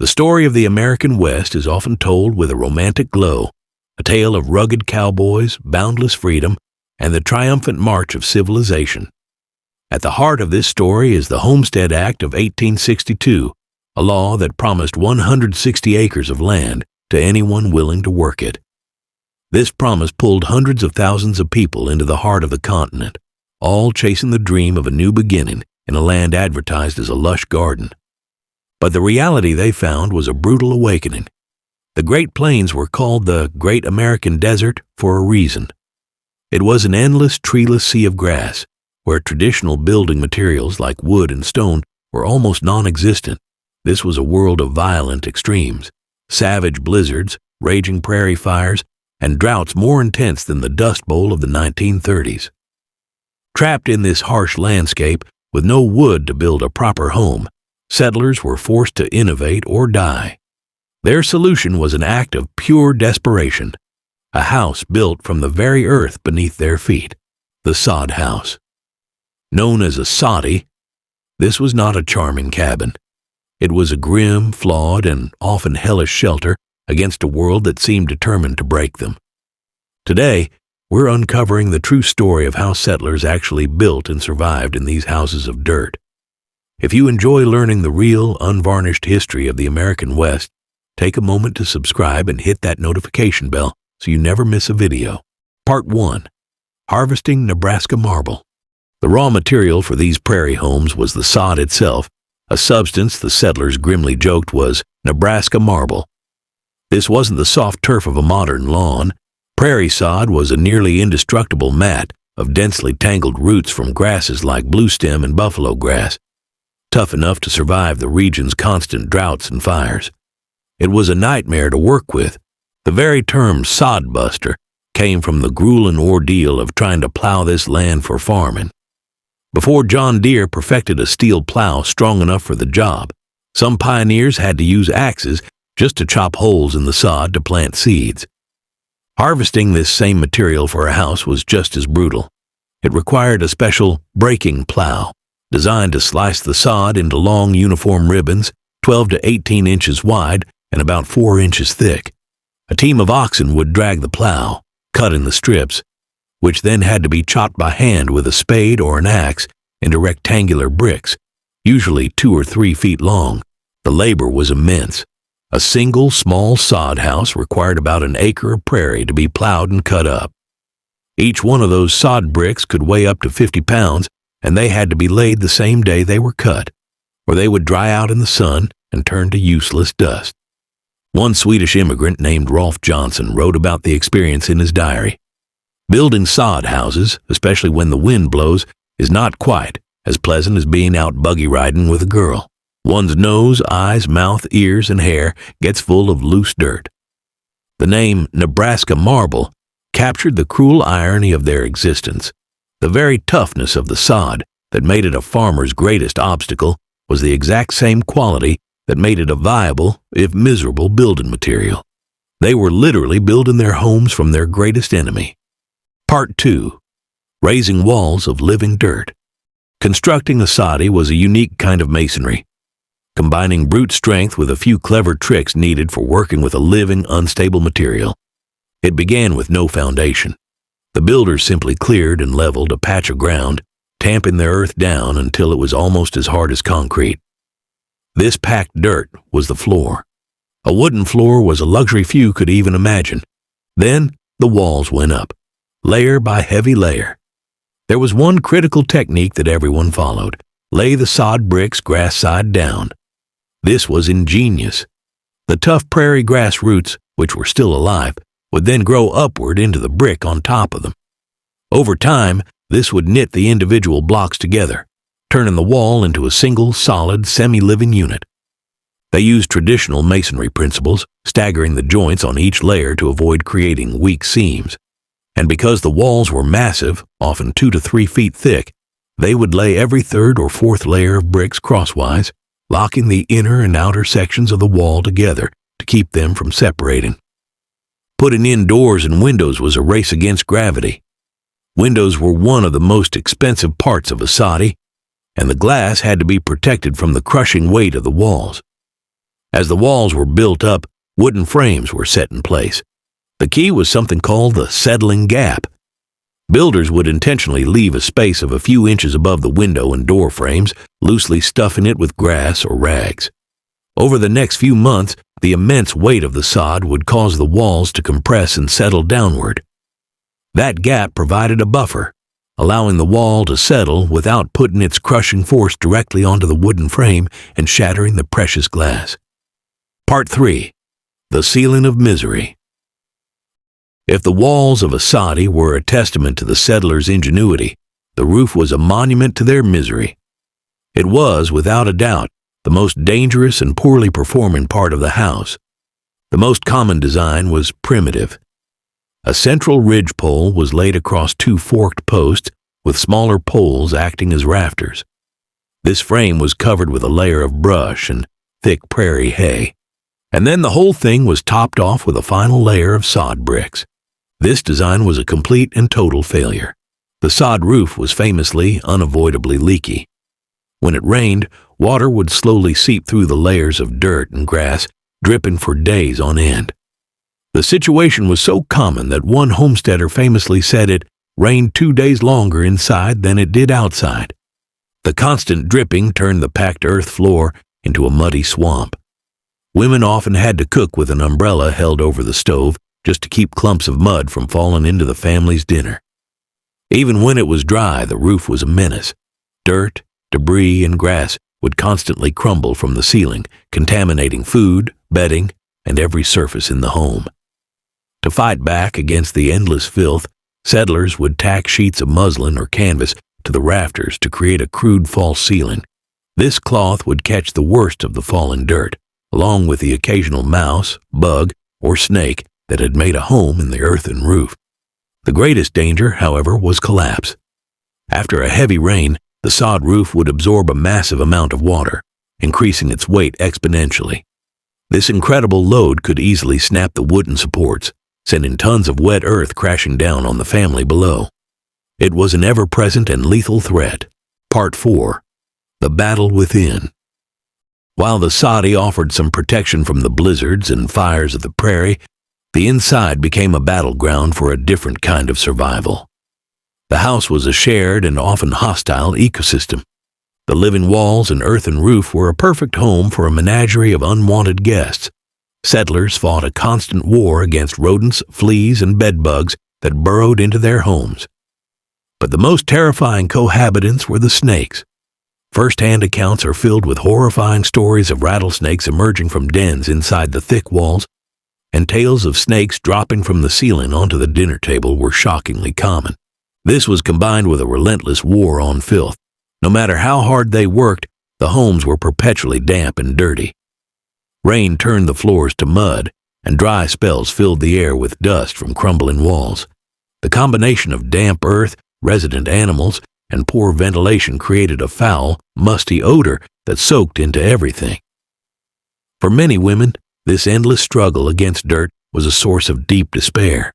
The story of the American West is often told with a romantic glow, a tale of rugged cowboys, boundless freedom, and the triumphant march of civilization. At the heart of this story is the Homestead Act of 1862, a law that promised 160 acres of land to anyone willing to work it. This promise pulled hundreds of thousands of people into the heart of the continent, all chasing the dream of a new beginning in a land advertised as a lush garden. But the reality they found was a brutal awakening. The Great Plains were called the Great American Desert for a reason. It was an endless, treeless sea of grass, where traditional building materials like wood and stone were almost non-existent. This was a world of violent extremes, savage blizzards, raging prairie fires, and droughts more intense than the Dust Bowl of the 1930s. Trapped in this harsh landscape, with no wood to build a proper home, settlers were forced to innovate or die. Their solution was an act of pure desperation, a house built from the very earth beneath their feet, the sod house. Known as a soddy, this was not a charming cabin. It was a grim, flawed, and often hellish shelter against a world that seemed determined to break them. Today, we're uncovering the true story of how settlers actually built and survived in these houses of dirt. If you enjoy learning the real, unvarnished history of the American West, take a moment to subscribe and hit that notification bell so you never miss a video. Part 1. Harvesting Nebraska Marble. The raw material for these prairie homes was the sod itself, a substance the settlers grimly joked was Nebraska Marble. This wasn't the soft turf of a modern lawn. Prairie sod was a nearly indestructible mat of densely tangled roots from grasses like bluestem and buffalo grass, tough enough to survive the region's constant droughts and fires. It was a nightmare to work with. The very term sodbuster came from the grueling ordeal of trying to plow this land for farming. Before John Deere perfected a steel plow strong enough for the job, some pioneers had to use axes just to chop holes in the sod to plant seeds. Harvesting this same material for a house was just as brutal. It required a special breaking plow, designed to slice the sod into long uniform ribbons, 12 to 18 inches wide and about 4 inches thick. A team of oxen would drag the plow, cutting the strips, which then had to be chopped by hand with a spade or an axe into rectangular bricks, usually 2 or 3 feet long. The labor was immense. A single small sod house required about an acre of prairie to be plowed and cut up. Each one of those sod bricks could weigh up to 50 pounds, and they had to be laid the same day they were cut, or they would dry out in the sun and turn to useless dust. One Swedish immigrant named Rolf Johnson wrote about the experience in his diary. Building sod houses, especially when the wind blows, is not quite as pleasant as being out buggy riding with a girl. One's nose, eyes, mouth, ears, and hair gets full of loose dirt. The name Nebraska Marble captured the cruel irony of their existence. The very toughness of the sod that made it a farmer's greatest obstacle was the exact same quality that made it a viable, if miserable, building material. They were literally building their homes from their greatest enemy. Part 2. Raising walls of living dirt. Constructing a soddy was a unique kind of masonry, combining brute strength with a few clever tricks needed for working with a living, unstable material. It began with no foundation. The builders simply cleared and leveled a patch of ground, tamping their earth down until it was almost as hard as concrete. This packed dirt was the floor. A wooden floor was a luxury few could even imagine. Then the walls went up, layer by heavy layer. There was one critical technique that everyone followed: lay the sod bricks grass side down. This was ingenious. The tough prairie grass roots, which were still alive, would then grow upward into the brick on top of them. Over time, this would knit the individual blocks together, turning the wall into a single, solid, semi-living unit. They used traditional masonry principles, staggering the joints on each layer to avoid creating weak seams. And because the walls were massive, often 2 to 3 feet thick, they would lay every third or fourth layer of bricks crosswise, locking the inner and outer sections of the wall together to keep them from separating. Putting in doors and windows was a race against gravity. Windows were one of the most expensive parts of a soddy, and the glass had to be protected from the crushing weight of the walls. As the walls were built up, wooden frames were set in place. The key was something called the settling gap. Builders would intentionally leave a space of a few inches above the window and door frames, loosely stuffing it with grass or rags. Over the next few months, the immense weight of the sod would cause the walls to compress and settle downward. That gap provided a buffer, allowing the wall to settle without putting its crushing force directly onto the wooden frame and shattering the precious glass. Part 3. The Ceiling of Misery. If the walls of a soddy were a testament to the settlers' ingenuity, the roof was a monument to their misery. It was, without a doubt, the most dangerous and poorly performing part of the house. The most common design was primitive. A central ridgepole was laid across two forked posts with smaller poles acting as rafters. This frame was covered with a layer of brush and thick prairie hay, and then the whole thing was topped off with a final layer of sod bricks. This design was a complete and total failure. The sod roof was famously unavoidably leaky. When it rained, water would slowly seep through the layers of dirt and grass, dripping for days on end. The situation was so common that one homesteader famously said it rained 2 days longer inside than it did outside. The constant dripping turned the packed earth floor into a muddy swamp. Women often had to cook with an umbrella held over the stove just to keep clumps of mud from falling into the family's dinner. Even when it was dry, the roof was a menace. Dirt, debris, and grass would constantly crumble from the ceiling, contaminating food, bedding, and every surface in the home. To fight back against the endless filth, settlers would tack sheets of muslin or canvas to the rafters to create a crude false ceiling. This cloth would catch the worst of the falling dirt, along with the occasional mouse, bug, or snake that had made a home in the earthen roof. The greatest danger, however, was collapse. After a heavy rain, the sod roof would absorb a massive amount of water, increasing its weight exponentially. This incredible load could easily snap the wooden supports, sending tons of wet earth crashing down on the family below. It was an ever-present and lethal threat. Part 4. The Battle Within. While the soddy offered some protection from the blizzards and fires of the prairie, the inside became a battleground for a different kind of survival. The house was a shared and often hostile ecosystem. The living walls and earthen roof were a perfect home for a menagerie of unwanted guests. Settlers fought a constant war against rodents, fleas, and bedbugs that burrowed into their homes. But the most terrifying cohabitants were the snakes. First-hand accounts are filled with horrifying stories of rattlesnakes emerging from dens inside the thick walls, and tales of snakes dropping from the ceiling onto the dinner table were shockingly common. This was combined with a relentless war on filth. No matter how hard they worked, the homes were perpetually damp and dirty. Rain turned the floors to mud, and dry spells filled the air with dust from crumbling walls. The combination of damp earth, resident animals, and poor ventilation created a foul, musty odor that soaked into everything. For many women, this endless struggle against dirt was a source of deep despair.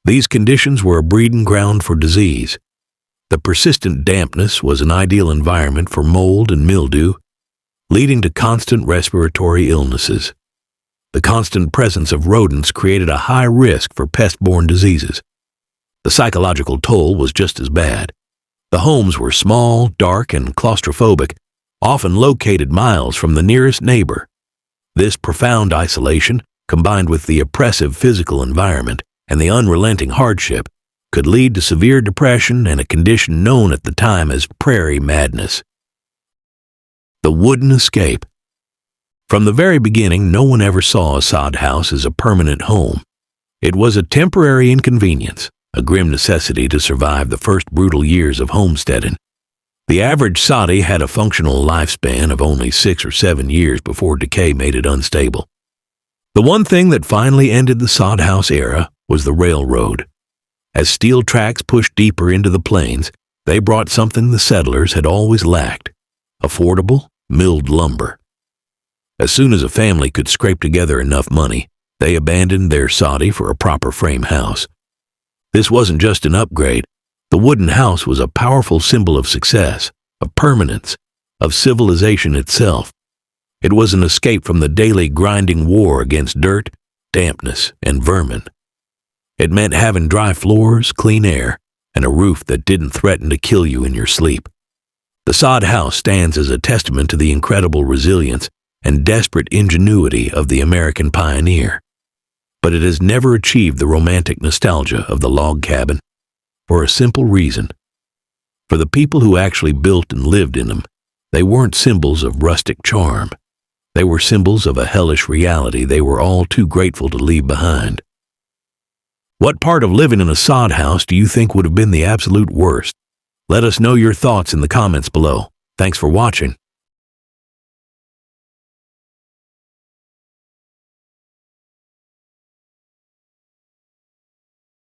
These conditions were a breeding ground for disease. The persistent dampness was an ideal environment for mold and mildew, leading to constant respiratory illnesses. The constant presence of rodents created a high risk for pest-borne diseases. The psychological toll was just as bad. The homes were small, dark, and claustrophobic, often located miles from the nearest neighbor. This profound isolation, combined with the oppressive physical environment and the unrelenting hardship, could lead to severe depression and a condition known at the time as prairie madness. The wooden escape. From the very beginning, no one ever saw a sod house as a permanent home. It was a temporary inconvenience, a grim necessity to survive the first brutal years of homesteading. The average soddy had a functional lifespan of only 6 or 7 years before decay made it unstable. The one thing that finally ended the sod house era was the railroad. As steel tracks pushed deeper into the plains, they brought something the settlers had always lacked: affordable, milled lumber. As soon as a family could scrape together enough money, they abandoned their soddy for a proper frame house. This wasn't just an upgrade. The wooden house was a powerful symbol of success, of permanence, of civilization itself. It was an escape from the daily grinding war against dirt, dampness, and vermin. It meant having dry floors, clean air, and a roof that didn't threaten to kill you in your sleep. The sod house stands as a testament to the incredible resilience and desperate ingenuity of the American pioneer. But it has never achieved the romantic nostalgia of the log cabin, for a simple reason. For the people who actually built and lived in them, they weren't symbols of rustic charm. They were symbols of a hellish reality they were all too grateful to leave behind. What part of living in a sod house do you think would have been the absolute worst? Let us know your thoughts in the comments below. Thanks for watching.